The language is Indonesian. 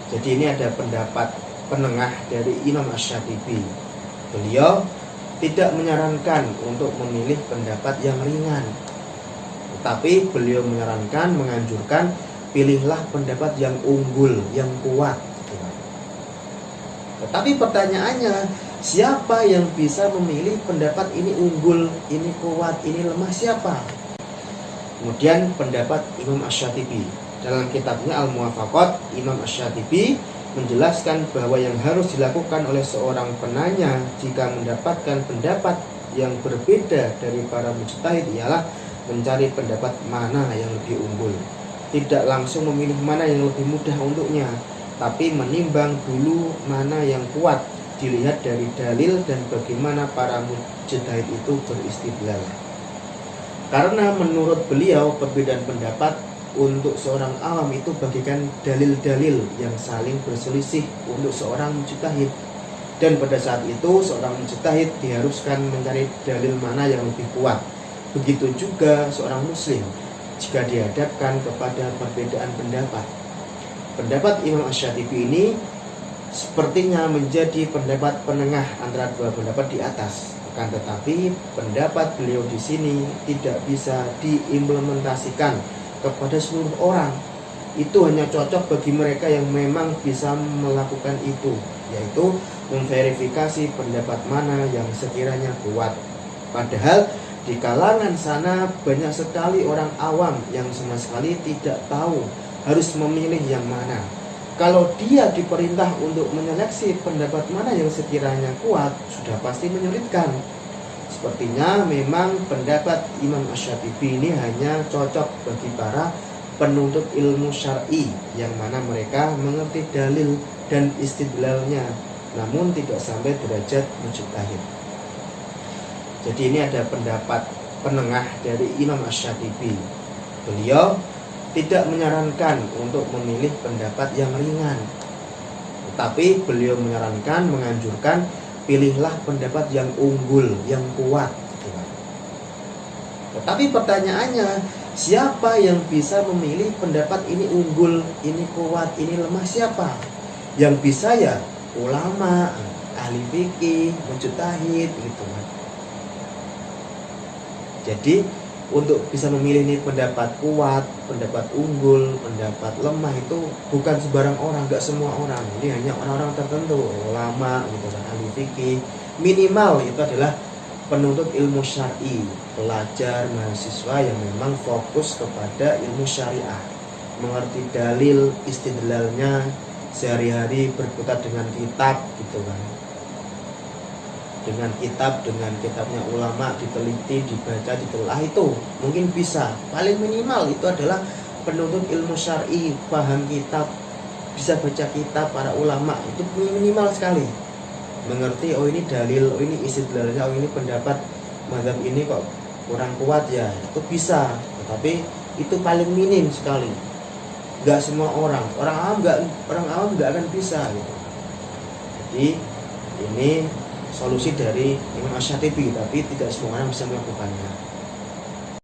Jadi ini ada pendapat penengah dari Imam Asy-Syatibi. Beliau tidak menyarankan untuk memilih pendapat yang ringan, tetapi beliau menyarankan, menganjurkan, pilihlah pendapat yang unggul, yang kuat. Tetapi pertanyaannya, siapa yang bisa memilih pendapat ini unggul, ini kuat, ini lemah, siapa? Kemudian pendapat Imam Asy-Syatibi. Dalam kitabnya Al-Muwafaqat, Imam Asy-Syatibi menjelaskan bahwa yang harus dilakukan oleh seorang penanya jika mendapatkan pendapat yang berbeda dari para mujtahid ialah mencari pendapat mana yang lebih unggul. Tidak langsung memilih mana yang lebih mudah untuknya, tapi menimbang dulu mana yang kuat, dilihat dari dalil dan bagaimana para mujtahid itu beristidlal. Karena menurut beliau perbedaan pendapat untuk seorang awam itu bagikan dalil-dalil yang saling berselisih untuk seorang mujtahid, dan pada saat itu seorang mujtahid diharuskan mencari dalil mana yang lebih kuat. Begitu juga seorang muslim jika dihadapkan kepada perbedaan pendapat. Pendapat Imam Asy-Syatibi ini sepertinya menjadi pendapat penengah antara dua pendapat di atas. Akan tetapi pendapat beliau di sini tidak bisa diimplementasikan kepada seluruh orang. Itu hanya cocok bagi mereka yang memang bisa melakukan itu, yaitu memverifikasi pendapat mana yang sekiranya kuat. Padahal di kalangan sana banyak sekali orang awam yang sama sekali tidak tahu harus memilih yang mana. Kalau dia diperintah untuk menyeleksi pendapat mana yang sekiranya kuat, sudah pasti menyulitkan. Sepertinya memang pendapat Imam Asy-Syatibi ini hanya cocok bagi para penuntut ilmu syar'i yang mana mereka mengerti dalil dan istidlalnya, namun tidak sampai derajat mujtahid. Jadi ini ada pendapat penengah dari Imam Asy-Syatibi. Beliau tidak menyarankan untuk memilih pendapat yang ringan, tetapi beliau menyarankan, menganjurkan, pilihlah pendapat yang unggul, yang kuat. Tetapi pertanyaannya, siapa yang bisa memilih pendapat ini unggul, ini kuat, ini lemah, siapa? Yang bisa ya ulama, ahli fikih, mujtahid gitu kan. Jadi untuk bisa memilih ini pendapat kuat, pendapat unggul, pendapat lemah itu bukan sembarang orang, gak semua orang. Ini hanya orang-orang tertentu, ulama, gitu kan, ahli fikih. Minimal itu adalah penuntut ilmu syar'i, pelajar, mahasiswa yang memang fokus kepada ilmu syariah, mengerti dalil, istidlalnya, sehari-hari berkutat dengan kitab, gitu kan. Dengan kitabnya ulama, diteliti, dibaca, ditelah, itu mungkin bisa. Paling minimal itu adalah penuntut ilmu syar'i, paham kitab, bisa baca kitab para ulama, itu minimal sekali. Mengerti, oh ini dalil, oh ini istidlalnya, oh ini pendapat mazhab ini kok kurang kuat ya, itu bisa. Tetapi itu paling minim sekali. Gak semua orang awam gak akan bisa gitu. Jadi ini solusi dari Imam Asy-Syatibi, tapi tidak semua orang bisa melakukannya.